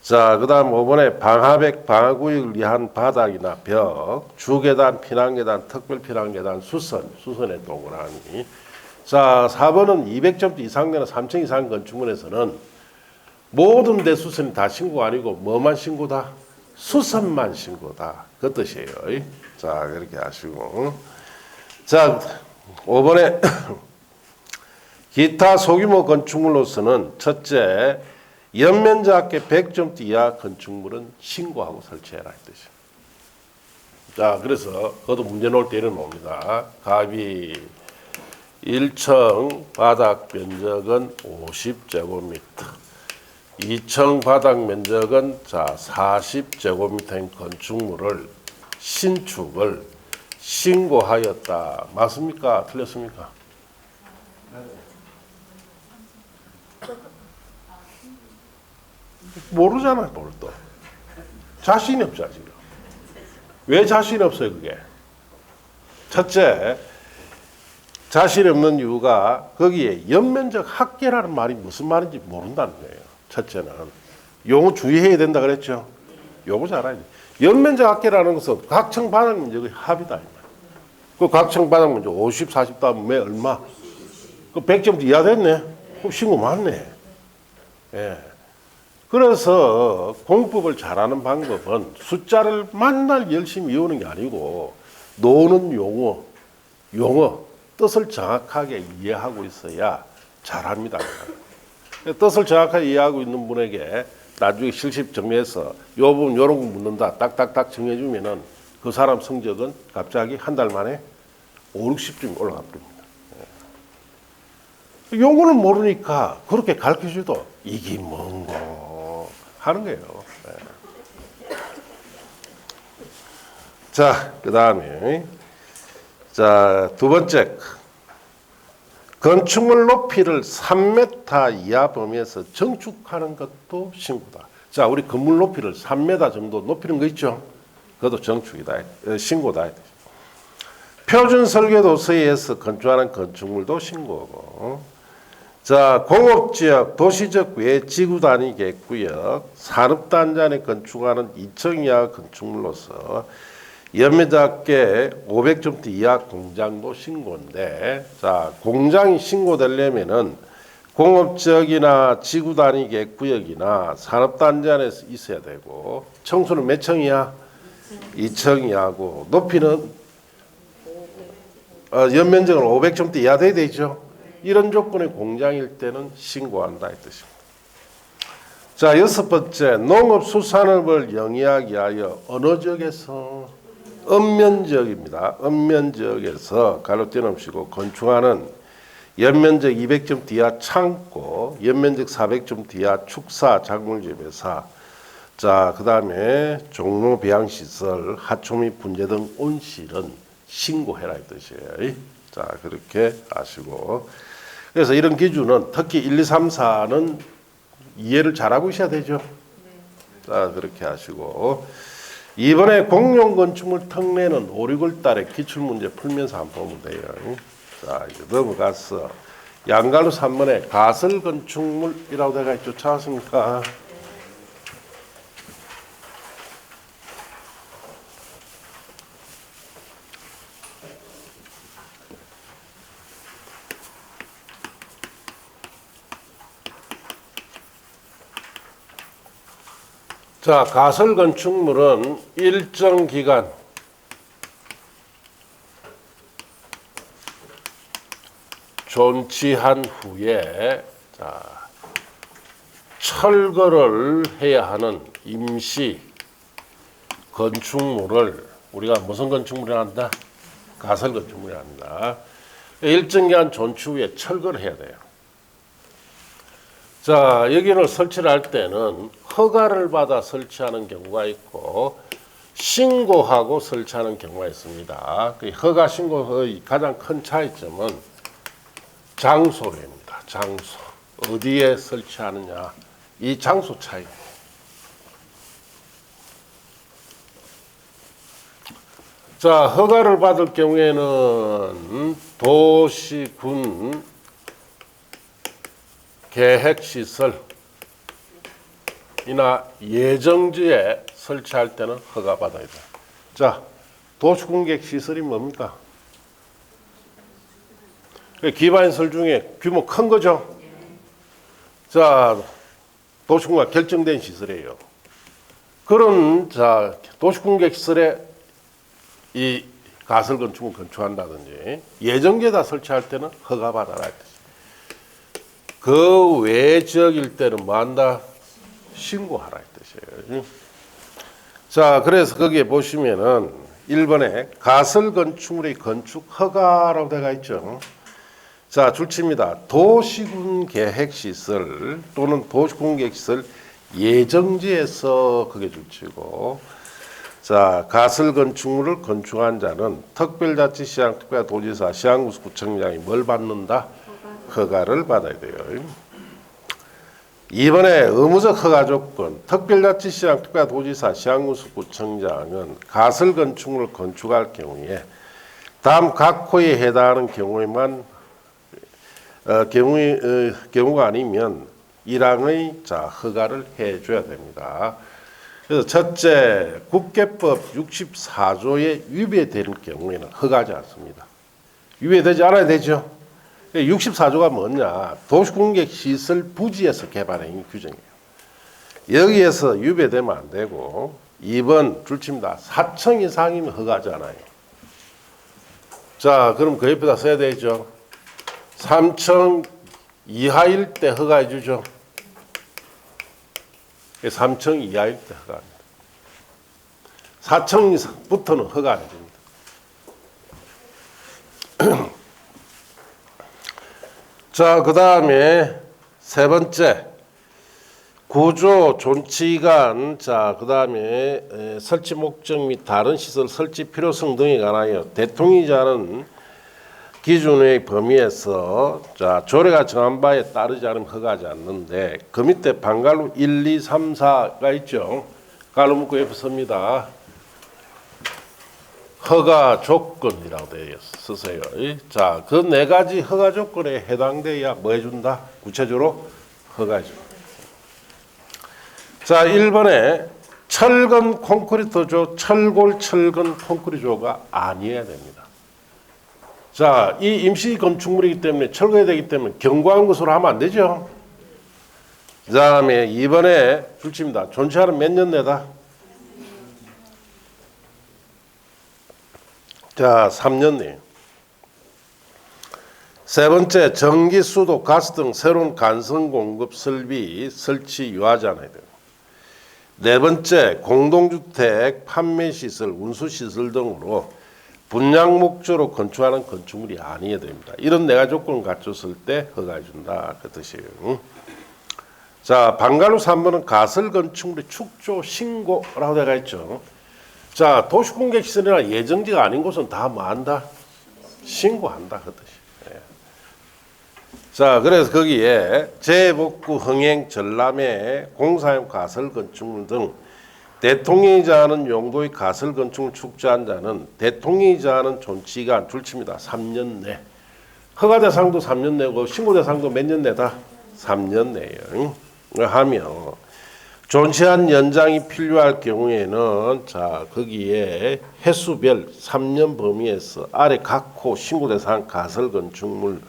Speaker 1: 자, 그 다음 5번에 방화백, 방화구역을 위한 바닥이나 벽, 주계단, 피난계단, 특별피난계단, 수선의 동그라미. 자, 4번은 200제곱미터 이상 되는 3층 이상 건축물에서는 모든 대수선이 다 신고가 아니고 뭐만 신고다? 수선만 신고다. 그 뜻이에요. 자, 그렇게 하시고. 자, 5번에 기타 소규모 건축물로서는 첫째, 연면적 합계 100제곱미터 이하 건축물은 신고하고 설치해라 이 뜻이에요. 자, 그래서 그것도 문제 놓을 때 이런 옵니다. 갑이 1층 바닥 면적은 50제곱미터, 2층 바닥 면적은 자 40제곱미터인 건축물을 신축을 신고하였다. 맞습니까? 틀렸습니까? 모르잖아요, 뭘 또. 자신이 없죠, 지금. 왜 자신이 없어요, 그게? 첫째, 자신이 없는 이유가 거기에 연면적 합계라는 말이 무슨 말인지 모른다는 거예요. 첫째는. 용어 주의해야 된다 그랬죠? 요거 잘 알아야 돼. 연면적 합계라는 것은 각층 바닥 면적의 합이다. 그 각층 바닥 면적 50, 40 다음 매 얼마? 그 100점 이하 됐네? 그럼 신고 맞네. 예. 그래서 공법을 잘하는 방법은 숫자를 만날 열심히 외우는 게 아니고 노는 용어, 뜻을 정확하게 이해하고 있어야 잘합니다. 뜻을 정확하게 이해하고 있는 분에게 나중에 실습 정리해서 요 부분 요런 거 묻는다 딱딱딱 정해주면은 그 사람 성적은 갑자기 한 달 만에 5, 60점이 올라가 버립니다. 용어는 모르니까 그렇게 가르쳐줘도 이게 뭔고 하는 거예요. 자, 그 다음에 자, 두 번째 건축물 높이를 3m 이하 범위에서 정축하는 것도 신고다. 자, 우리 건물 높이를 3m 정도 높이는 거 있죠? 그것도 정축이다. 신고다. 표준 설계 도서에 의해서 건축하는 건축물도 신고고. 자, 공업지역, 도시적 외 지구 단위 계획구역, 산업단지 안에 건축하는 2층 이하 건축물로서 연면적계 500제곱미터 이하 공장도 신고인데, 자, 공장이 신고되려면은 공업지역이나 지구 단위 계획구역이나 산업단지 안에 있어야 되고, 청소는 몇 층 이하? 2층 이하고 높이는 연면적은 500제곱미터 이하 돼야 되죠. 이런 조건의 공장일 때는 신고한다 이 뜻입니다. 자, 6번째, 농업수산업을 영위하기 위하여 어느 지역에서 읍면지역입니다. 읍면지역에서 가로 띄어놓으시고 건축하는 연면적 200제곱미터 이하 창고, 연면적 400제곱미터 이하 축사, 작물재배사, 자, 그 다음에 종로 배양시설, 하초 및 분재 등 온실은 신고해라 이 뜻이에요. 자, 그렇게 아시고. 그래서 이런 기준은 특히 1, 2, 3, 4는 이해를 잘하고 있어야 되죠. 자, 그렇게 하시고. 이번에 공용건축물 특례는 5, 6월 달에 기출문제 풀면서 한번 보면 돼요. 자, 이제 넘어가서 양갈로 3번에 가설건축물이라고 되어 있죠. 찾았습니까? 자, 가설건축물은 일정 기간 존치한 후에 자, 철거를 해야 하는 임시 건축물을 우리가 무슨 건축물이 한다? 가설건축물이 한다. 일정 기간 존치 후에 철거를 해야 돼요. 자, 여기를 설치를 할 때는 허가를 받아 설치하는 경우가 있고 신고하고 설치하는 경우가 있습니다. 그 허가 신고의 가장 큰 차이점은 장소입니다. 장소. 어디에 설치하느냐. 이 장소 차이. 자, 허가를 받을 경우에는 도시군 계획시설이나 예정지에 설치할 때는 허가 받아야 돼요. 자, 도시군계획시설이 뭡니까? 기반시설 중에 규모 큰 거죠. 자, 도시군과 결정된 시설이에요. 그런 자 도시군계획시설에 이 가설건축을 건축한다든지 예정지에다 설치할 때는 허가 받아라. 그 외 지역일 때는 뭐 한다? 신고하라 이 뜻이에요. 자, 그래서 거기에 보시면은 1번에 가설건축물의 건축 허가라고 되어 있죠. 자, 줄칩니다. 도시군 계획시설 또는 도시군 계획시설 예정지에서 그게 줄치고, 자, 가설건축물을 건축한 자는 특별자치시장, 특별도지사, 시ang구청장이 뭘 받는다? 허가를 받아야 돼요. 이번에 의무적 허가 조건, 특별자치시장, 특별도지사, 시ang구청장은 가설건축물을 건축할 경우에 다음 각 호에 해당하는 경우에만 경우가 아니면 1항의 자 허가를 해줘야 됩니다. 그래서 첫째, 국계법 64조에 위배되는 경우에는 허가하지 않습니다. 위배되지 않아야 되죠. 64조가 뭐냐? 도시공객시설 부지에서 개발행 규정이에요. 여기에서 위배되면 안 되고 2번 줄칩니다. 4층 이상이면 허가잖아요. 자, 그럼 그 옆에다 써야 되죠. 3층 이하일 때 허가해 주죠. 3층 이하일 때 허가합니다. 4층 이상부터는 허가 안 해줍니다. 자, 그 다음에 세 번째, 구조 존치기간, 자, 그 다음에 설치 목적 및 다른 시설 설치 필요성 등에 관하여 대통령이 정하는 기준의 범위에서 자, 조례가 정한 바에 따르지 않으면 허가하지 않는데 그 밑에 방갈로 1, 2, 3, 4가 있죠. 갈로 묶고 옆에 씁니다. 허가 조건이라고 되어 쓰세요. 자, 그 네 가지 허가 조건에 해당돼야 뭐 해준다? 구체적으로 허가해준다. 자, 1번에 철근 콘크리트조, 철골 철근 콘크리트조가 아니어야 됩니다. 자, 이 임시 건축물이기 때문에 철거해야 되기 때문에 경고한 것으로 하면 안 되죠. 그 다음에 2번에 줄칩니다. 존치하는 몇 년 내다? 자, 3년이에요. 세 번째, 전기, 수도, 가스 등 새로운 간선 공급 설비 설치 유하지 않아야 돼요. 네 번째, 공동주택, 판매시설, 운수시설 등으로 분양 목적으로 건축하는 건축물이 아니어야 됩니다. 이런 네 가지 조건을 갖췄을 때 허가해 준다 그 뜻이에요. 자, 방갈로 3번은 가설 건축물의 축조 신고라고 되어 있죠. 자, 도시공개시설이나 예정지가 아닌 곳은 다 뭐 한다? 신고한다 그 뜻이에요. 자, 그래서 거기에 재복구, 흥행, 전람회, 공사용 가설 건축물 등 대통령이 정하는 용도의 가설 건축물 축조한 자는 대통령이 정하는 존치기간 줄칩니다. 3년 내. 허가 대상도 3년 내고 신고 대상도 몇 년 내다? 3년 내요. 하며 존치한 연장이 필요할 경우에는 자, 거기에 횟수별 3년 범위에서 아래 각 호 신고 대상 가설 건축물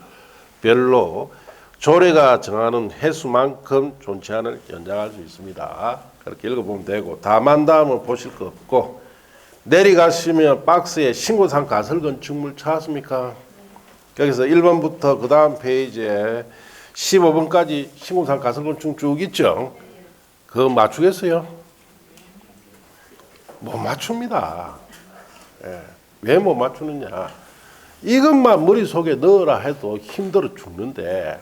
Speaker 1: 별로 조례가 정하는 횟수만큼 존치한을 연장할 수 있습니다. 그렇게 읽어보면 되고, 다만 다음은 보실 거 없고, 내려가시면 박스에 신고상 가설 건축물 찾았습니까? 여기서 1번부터 그 다음 페이지에 15번까지 신고상 가설 건축물 쭉 있죠? 그거 맞추겠어요? 못 맞춥니다. 예. 왜 못 맞추느냐? 이것만 머릿속에 넣으라 해도 힘들어 죽는데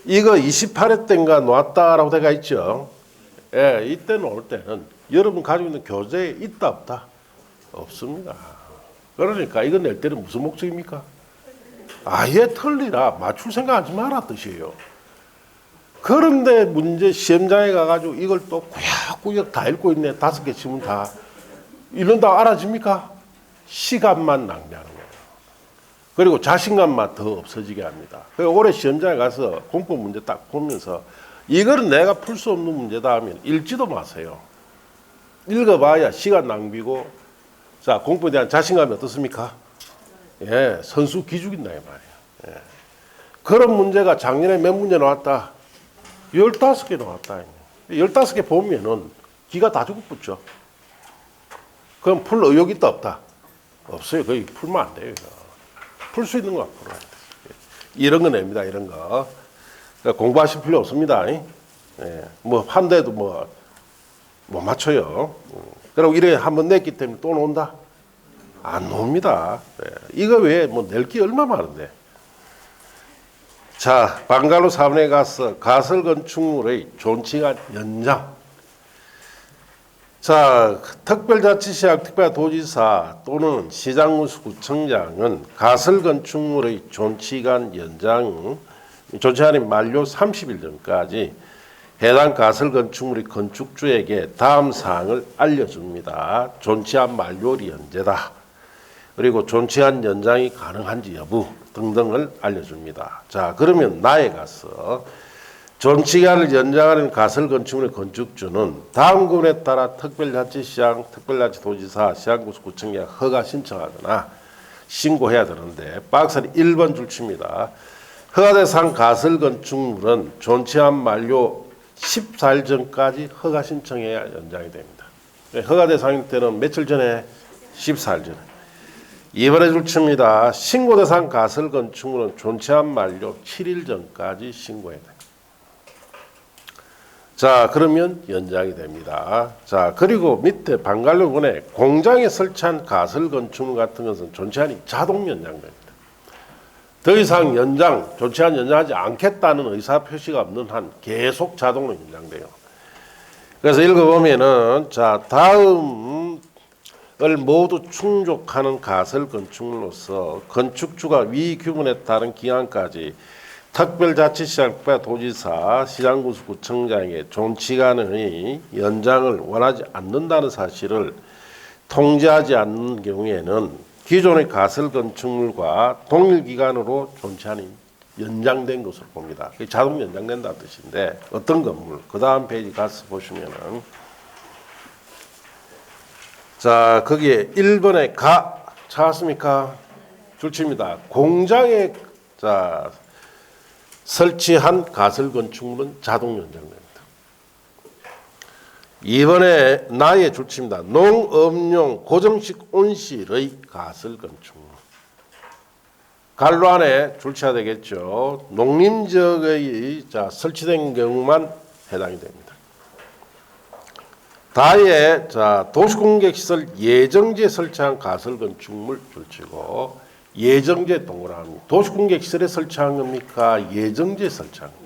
Speaker 1: 이거 28회 때인가 놨다라고 되어 있죠. 예, 이때는 올 때는 여러분 가지고 있는 교재에 있다 없다? 없습니다. 그러니까 이거 낼 때는 무슨 목적입니까? 아예 틀리라 맞출 생각하지 마라 뜻이에요. 그런데 문제 시험장에 가가지고 이걸 또 꾸역꾸역 다 읽고 있네. 5개 지문 다 이런다 알아집니까? 시간만 낭비하는 거예요. 그리고 자신감만 더 없어지게 합니다. 그래서 올해 시험장에 가서 공법 문제 딱 보면서 이거는 내가 풀 수 없는 문제다 하면 읽지도 마세요. 읽어봐야 시간 낭비고, 자, 공부에 대한 자신감이 어떻습니까? 예, 선수 기죽인다 이 말이에요. 예. 그런 문제가 작년에 몇 문제 나왔다? 15개 나왔다. 15개 보면은 기가 다 죽어붙죠. 그럼 풀 의욕 있다 없다? 없어요. 거의 풀면 안 돼요. 풀 수 있는 거 풀어야 돼. 이런 거 냅니다. 이런 거. 그러니까 공부하실 필요 없습니다. 예. 뭐 한 대도 뭐 못 맞춰요. 그리고 이래 한번 냈기 때문에 또 논다? 안 놉니다. 예. 이거 외에 뭐 낼 게 얼마 많은데. 자, 방갈로 4번에 가서 가설 건축물의 존치기간 연장. 자, 특별자치시장 특별도지사 또는 시장군수구청장은 가설 건축물의 존치기간 연장, 존치기간이 만료 30일 전까지 해당 가설 건축물의 건축주에게 다음 사항을 알려줍니다. 존치한 만료일이 언제다. 그리고 존치한 연장이 가능한지 여부 등등을 알려줍니다. 자, 그러면 나에 가서 존치기간을 연장하는 가설 건축물의 건축주는 다음 구문에 따라 특별자치시장, 특별자치도지사, 시장군수구청장 허가 신청하거나 신고해야 되는데 박스는 1번 줄칩니다. 허가대상 가설 건축물은 존치한 만료 14일 전까지 허가 신청해야 연장이 됩니다. 허가대상일 때는 며칠 전에? 14일 전에. 2번에 줄칩니다. 신고대상 가설 건축물은 존치한 만료 7일 전까지 신고해야 됩니다. 자, 그러면 연장이 됩니다. 자, 그리고 밑에 방갈로군에 공장에 설치한 가설 건축물 같은 것은 존치한이 자동 연장됩니다. 더 이상 존치한 연장하지 않겠다는 의사 표시가 없는 한 계속 자동으로 연장돼요. 그래서 읽어보면은, 자, 다음을 모두 충족하는 가설 건축물로서 건축주가 위 규문에 따른 기간까지 특별자치시장, 도지사, 시장군수구청장의 존치기간의 연장을 원하지 않는다는 사실을 통지하지 않는 경우에는 기존의 가설 건축물과 동일 기간으로 존치한이 연장된 것으로 봅니다. 자동 연장된다는 뜻인데 어떤 건물? 그 다음 페이지 가서 보시면은 자, 거기에 1번에 찾았습니까? 줄칩니다. 공장에 자 설치한 가설 건축물은 자동 연장됩니다. 이번에 나의 줄치입니다. 농업용 고정식 온실의 가설 건축. 갈로 안에 줄치가 되겠죠. 농림지역의 설치된 경우만 해당이 됩니다. 다에 도시공격시설 예정지에 설치한 가설 건축물 줄치고 예정지에 동그라미. 도시공격시설에 설치한 겁니까? 예정지에 설치한 겁니까?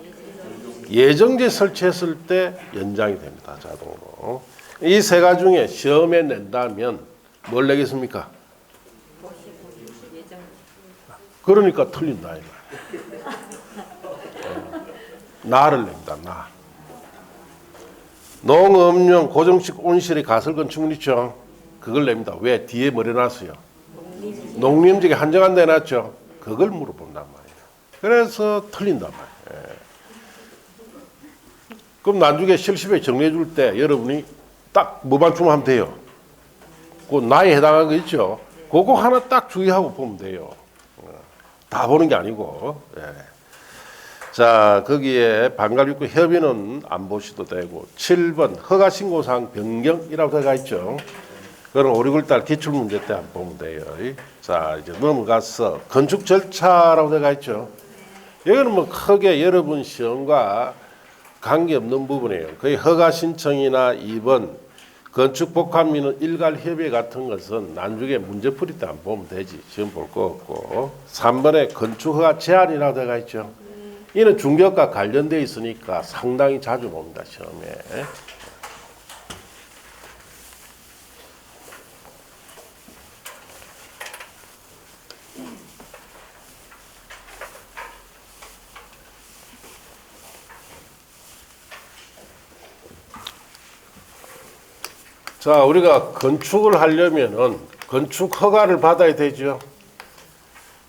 Speaker 1: 예정지에 설치했을 때 연장이 됩니다. 자동으로. 이 세 가지 중에 시험에 낸다면 뭘 내겠습니까? 그러니까 틀린다. 나를 낸다. 나. 농업용 고정식 온실의 가설 건축물 있죠. 그걸 냅니다. 왜? 뒤에 뭐 해놨어요? 농림지역에 한정한 데 해놨죠. 그걸 물어본단 말이에요. 그래서 틀린단 말이에요. 그럼 나중에 실습에 정리해 줄 때 여러분이 딱 뭐만 주면 하면 돼요. 그 나이에 해당한 거 있죠. 그거 하나 딱 주의하고 보면 돼요. 다 보는 게 아니고. 자, 거기에 반갈육구 협의는 안 보셔도 되고 7번 허가신고사항 변경이라고 들어가 있죠. 그럼 5, 6월달 기출문제 때 안 보면 돼요. 자, 이제 넘어가서 건축 절차라고 들어가 있죠. 여기는 뭐 크게 여러분 시험과 관계없는 부분이에요. 거의 허가 신청이나 2번 건축 복합민은 일괄 협의 같은 것은 나중에 문제풀이 때 안 보면 되지. 시험 볼 거 없고. 3번에 건축 허가 제한이라고 들어가 있죠. 이는 중개업과 관련되어 있으니까 상당히 자주 봅니다. 시험에. 자, 우리가 건축을 하려면은 건축 허가를 받아야 되죠.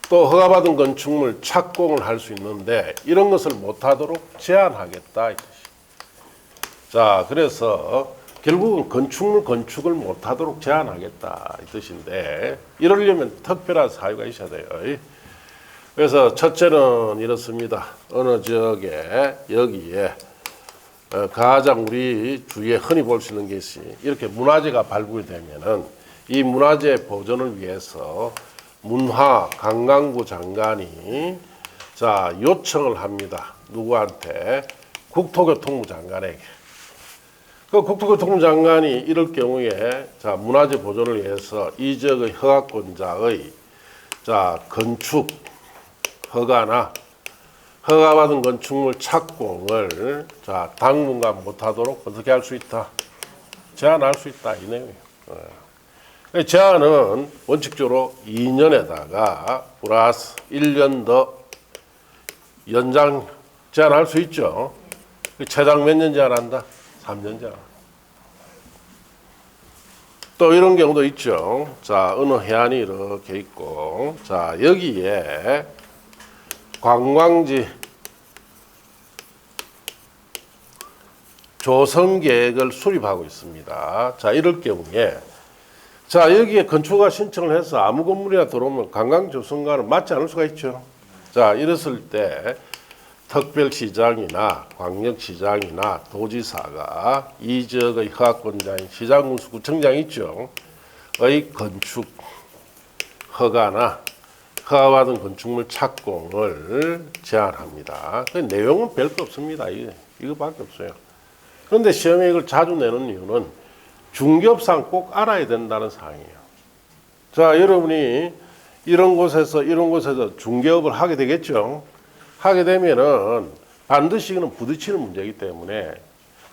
Speaker 1: 또 허가받은 건축물 착공을 할 수 있는데 이런 것을 못하도록 제한하겠다 이 뜻이에요. 자, 그래서 결국은 건축을 못하도록 제한하겠다 이 뜻인데 이러려면 특별한 사유가 있어야 돼요. 그래서 첫째는 이렇습니다. 어느 지역에 여기에 가장 우리 주위에 흔히 볼 수 있는 것이 이렇게 문화재가 발굴되면은 이 문화재 보존을 위해서 문화관광부 장관이 요청을 합니다. 누구한테? 국토교통부 장관에게. 그 국토교통부 장관이 이럴 경우에 문화재 보존을 위해서 이 지역의 허가권자의 건축 허가나 허가받은 건축물 착공을 당분간 못하도록 어떻게 할 수 있다? 제한할 수 있다 이 내용이에요. 제한은 원칙적으로 2년에다가 플러스 1년 더 연장 제한할 수 있죠. 최장 몇 년 제한한다? 3년 제한. 또 이런 경우도 있죠. 어느 해안이 이렇게 있고, 여기에 관광지 조성 계획을 수립하고 있습니다. 이럴 경우에 여기에 건축허가 신청을 해서 아무 건물이나 들어오면 관광조성과는 맞지 않을 수가 있죠. 이랬을 때 특별시장이나 광역시장이나 도지사가 이 지역의 허가권자인 시장군수 구청장이 있죠. 의 건축 허가나 허가받은 건축물 착공을 제한합니다. 그 내용은 별거 없습니다. 이거밖에 없어요. 그런데 시험에 이걸 자주 내는 이유는 중개업상 꼭 알아야 된다는 사항이에요. 여러분이 이런 곳에서 중개업을 하게 되겠죠. 하게 되면은 반드시 이거는 부딪히는 문제이기 때문에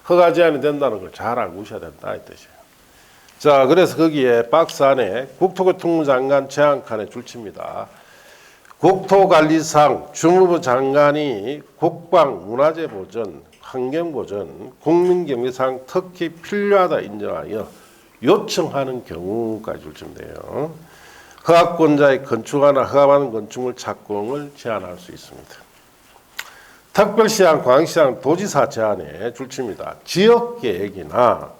Speaker 1: 허가 제한이 된다는 걸 잘 알고 있어야 된다 이 뜻이에요. 그래서 거기에 박스 안에 국토교통부 장관 제한칸에 줄칩니다. 국토관리상 주무부 장관이 국방, 문화재 보전, 환경 보전, 국민경제상 특히 필요하다 인정하여 요청하는 경우까지 줄치면 돼요. 허가권자의 건축하나 허가받은 건축물 착공을 제한할 수 있습니다. 특별시장, 광역시장, 도지사 제한에 줄칩니다. 지역계획이나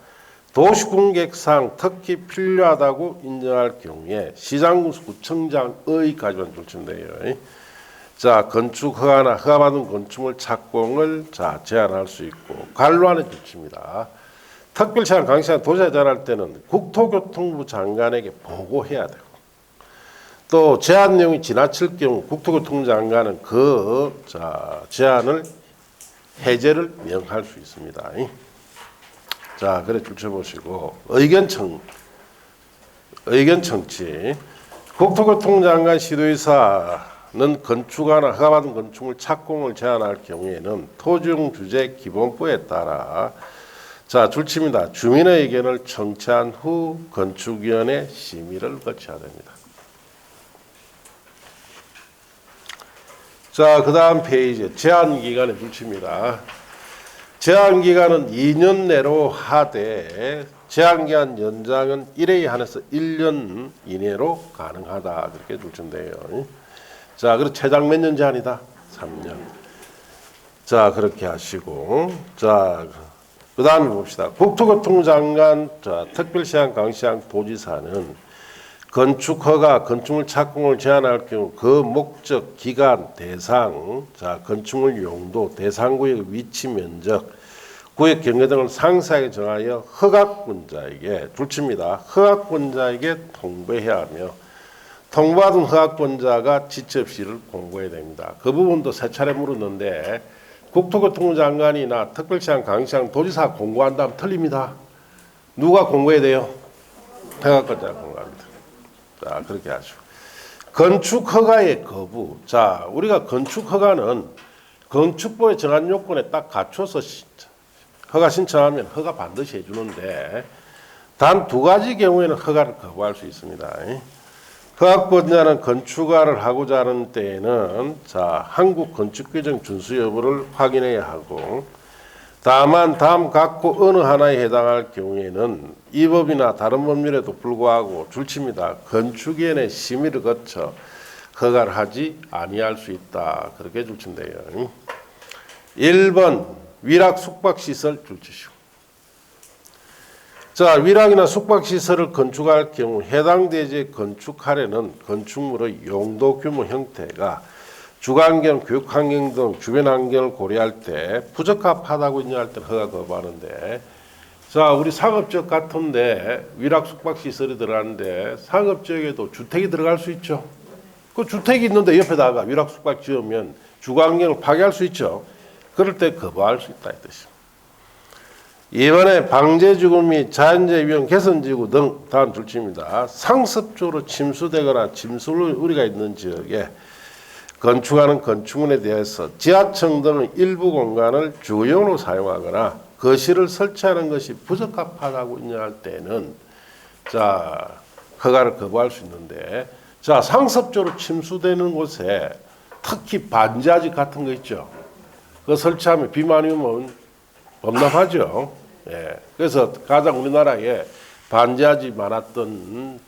Speaker 1: 도시공객상 특히 필요하다고 인정할 경우에 시장군수구청장의까지만 줄치면 돼요. 건축 허가나 허가받은 건축물 착공을 제한할 수 있고 관로 안에 줄칩니다. 특별시장 강시장 도지사 제안할 때는 국토교통부 장관에게 보고해야 되고 또 제안 내용이 지나칠 경우 국토교통부 장관은 그 제안을 해제를 명할 수 있습니다. 자, 그래 줄쳐보시고 의견 청취. 국토교통부 장관 시도의사는 건축하나 허가받은 건축물 착공을 제한할 경우에는 토지용 주제 기본법에 따라 자, 줄칩니다. 주민의 의견을 청취한 후 건축위원회 심의를 거쳐야 됩니다. 자, 그 다음 페이지 제한기간에 줄칩니다. 제한기간은 2년 내로 하되 제한기간 연장은 1회에 한해서 1년 이내로 가능하다. 그렇게 줄친대요. 자, 그리고 최장 몇 년 제한이다? 3년. 자, 그렇게 하시고 자, 그 다음에 봅시다. 국토교통부 장관, 특별시장, 강시장, 도지사는 건축허가, 건축물 착공을 제한할 경우 그 목적, 기간, 대상, 건축물 용도, 대상구역 위치, 면적, 구역 경계 등을 상세하게 정하여 허가권자에게 줄칩니다. 허가권자에게 통보해야 하며 통보받은 허가권자가 지체없이를 공고해야 됩니다. 그 부분도 세 차례 물었는데 국토교통부 장관이나 특별시장, 강시장, 도지사 공고한다면 틀립니다. 누가 공고해야 돼요? 허가권자가 공고합니다. 자, 그렇게 하죠. 건축허가의 거부. 자, 우리가 건축허가는 건축법에 정한 요건에 딱 갖춰서 허가 신청하면 허가 반드시 해주는데 단 두 가지 경우에는 허가를 거부할 수 있습니다. 허가권자는 건축허가를 하고자 하는 때에는 한국 건축규정 준수 여부를 확인해야 하고 다만 다음 각호 어느 하나에 해당할 경우에는 이 법이나 다른 법률에도 불구하고 줄칩니다. 건축위원회 심의를 거쳐 허가를 하지 아니할 수 있다. 그렇게 줄친대요. 1번 위락 숙박시설 줄치시오. 자, 위락이나 숙박시설을 건축할 경우 해당 대지에 건축하려는 건축물의 용도 규모 형태가 주거환경, 교육환경 등 주변 환경을 고려할 때 부적합하다고 인정할 때는 허가 거부하는데 자, 우리 상업지역 같은데 위락 숙박시설이 들어가는데 상업지역에도 주택이 들어갈 수 있죠. 그 주택이 있는데 옆에다가 위락 숙박 지으면 주거환경을 파괴할 수 있죠. 그럴 때 거부할 수 있다 이 뜻입니다. 이번에 방제지구 및 자연재해 위험 개선지구 등 다음 줄칩니다. 상습적으로 침수되거나 침수우리가 있는 지역에 건축하는 건축물에 대해서 지하층 등의 일부 공간을 주거용으로 사용하거나 거실을 설치하는 것이 부적합하다고 인정할 때는 허가를 거부할 수 있는데 상습적으로 침수되는 곳에 특히 반지하집 같은 거 있죠. 그거 설치하면 비 많이 오면 범람하죠. 예. 그래서 가장 우리나라에 반지하집이 많았던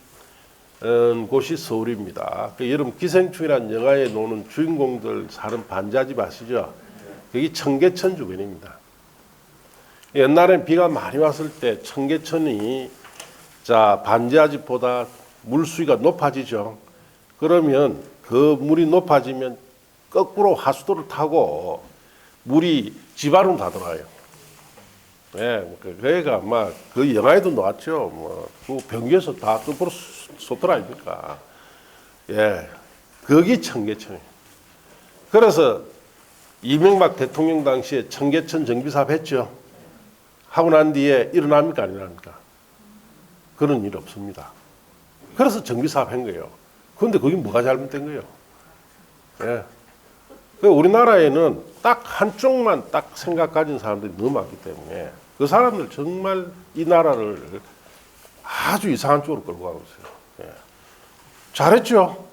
Speaker 1: 곳이 서울입니다. 여러분 기생충이라는 영화에 나오는 주인공들 사는 반지하집 아시죠? 여기 청계천 주변입니다. 옛날엔 비가 많이 왔을 때 청계천이 반지하집보다 물수위가 높아지죠. 그러면 그 물이 높아지면 거꾸로 하수도를 타고 물이 집 안으로 다 들어와요. 예, 그애가 막 그 영화에도 나왔죠. 그 변기에서 다 거꾸로 쏟더라 아닙니까? 예, 거기 청계천이에요. 그래서 이명박 대통령 당시에 청계천 정비사업 했죠. 하고 난 뒤에 일어납니까 안 일어납니까? 그런 일 없습니다. 그래서 정비사업 한 거예요. 그런데 그게 뭐가 잘못된 거예요? 예. 우리나라에는 딱 한쪽만 딱 생각 가진 사람들이 너무 많기 때문에 그 사람들 정말 이 나라를 아주 이상한 쪽으로 끌고 가고 있어요. 예. 잘했죠?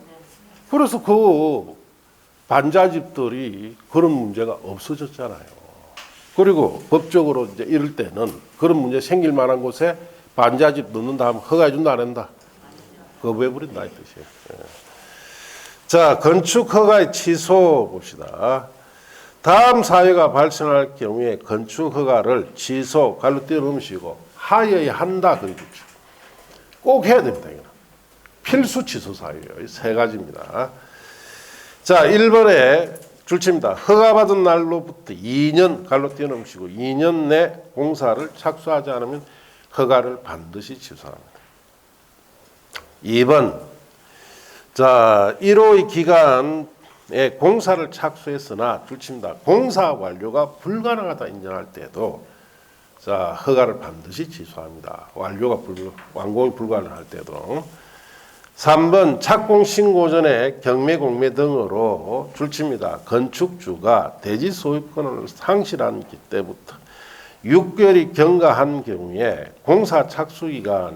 Speaker 1: 그래서 그 반자집들이 그런 문제가 없어졌잖아요. 그리고 법적으로 이제 이럴 때는 그런 문제 생길 만한 곳에 반자집 넣는다 하면 허가해 준다 안 한다? 거부해버린다 이 뜻이에요. 예. 자, 건축 허가의 취소 봅시다. 다음 사유가 발생할 경우에 건축 허가를 취소, 갈로 띄워놓으시고 하여야 한다 그러죠. 꼭 해야 됩니다. 이거는. 필수 취소 사유예요. 세 가지입니다. 자, 1번에 줄칩니다. 허가받은 날로부터 2년 갈로 뛰어넘으시고 2년 내 공사를 착수하지 않으면 허가를 반드시 취소합니다. 2번, 자 1호의 기간에 공사를 착수했으나 줄칩니다. 공사 완료가 불가능하다 인정할 때도 자 허가를 반드시 취소합니다. 완공이 불가능할 때도. 3번 착공 신고 전에 경매 공매 등으로 줄칩니다. 건축주가 대지 소유권을 상실한 때부터 6개월이 경과한 경우에 공사 착수가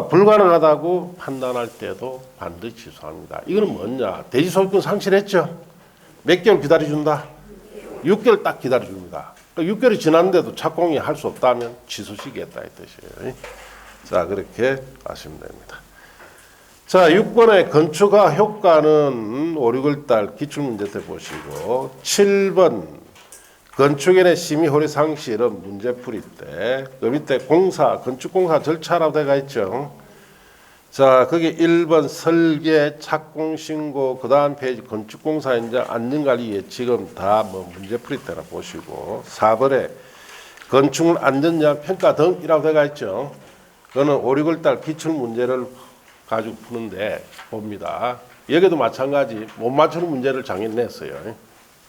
Speaker 1: 불가능하다고 판단할 때도 반드시 취소합니다. 이거는 뭐냐? 대지 소유권 상실했죠? 몇 개월 기다려준다? 6개월 딱 기다려줍니다. 6개월이 지났는데도 착공이 할 수 없다면 취소시키겠다 이 뜻이에요. 자 그렇게 아시면 됩니다. 자 6번의 건축가 효과는 5, 6월달 기출문제 때 보시고 7번 건축인의 심의 허리 상실은 문제풀이 때 그 밑에 건축공사 절차라고 되어 있죠. 자 거기 1번 설계 착공신고 그 다음 페이지 건축공사 현장 안전관리 예치금 다 뭐 문제풀이 때라 보시고 4번에 건축물 안전장 평가 등이라고 되어 있죠. 그거는 5, 6월달 기출문제를 가지고 푸는데 봅니다. 여기도 마찬가지 못 맞추는 문제를 작년 냈어요.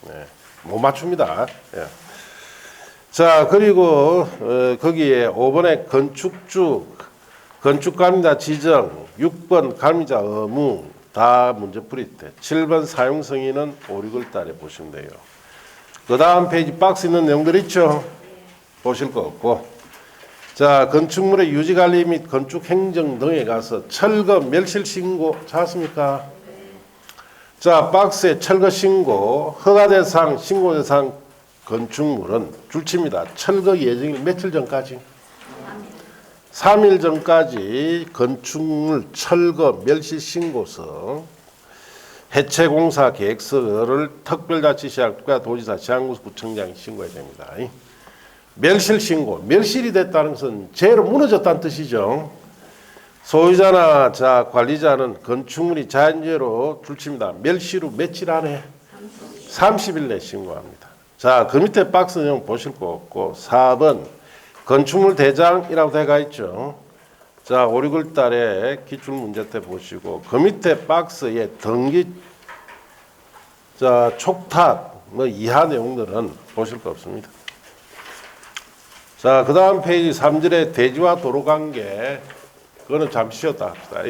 Speaker 1: 네, 못 맞춥니다. 예. 자 그리고 거기에 5번에 건축감리자 지정, 6번 감리자 의무 다 문제풀이 때 7번 사용승인은 5, 6월 달에 보시면 돼요. 그 다음 페이지 박스 있는 내용들 있죠? 보실 거 없고 자 건축물의 유지관리 및 건축행정 등에 가서 철거 멸실 신고 찾았습니까? 자 박스에 철거 신고 허가대상 신고대상 건축물은 줄칩니다. 철거 예정일 며칠 전까지? 3일 전까지 건축물 철거 멸실 신고서 해체공사 계획서를 특별자치시장과 도지사 지방구청장이 신고해야 됩니다. 멸실 신고, 멸실이 됐다는 것은 죄로 무너졌다는 뜻이죠. 소유자나 자 관리자는 건축물이 자연재해로 줄칩니다. 멸실 후 며칠 안에 30일 내 신고합니다. 자, 그 밑에 박스 내용 보실 거 없고 4번 건축물 대장이라고 되어 있죠. 자, 5, 6월 달에 기출 문제 때 보시고 그 밑에 박스에 등기 자 촉탁 뭐 이하 내용들은 보실 거 없습니다. 자, 그 다음 페이지 3절에 대지와 도로 관계 그거는 잠시 쉬었다 합시다.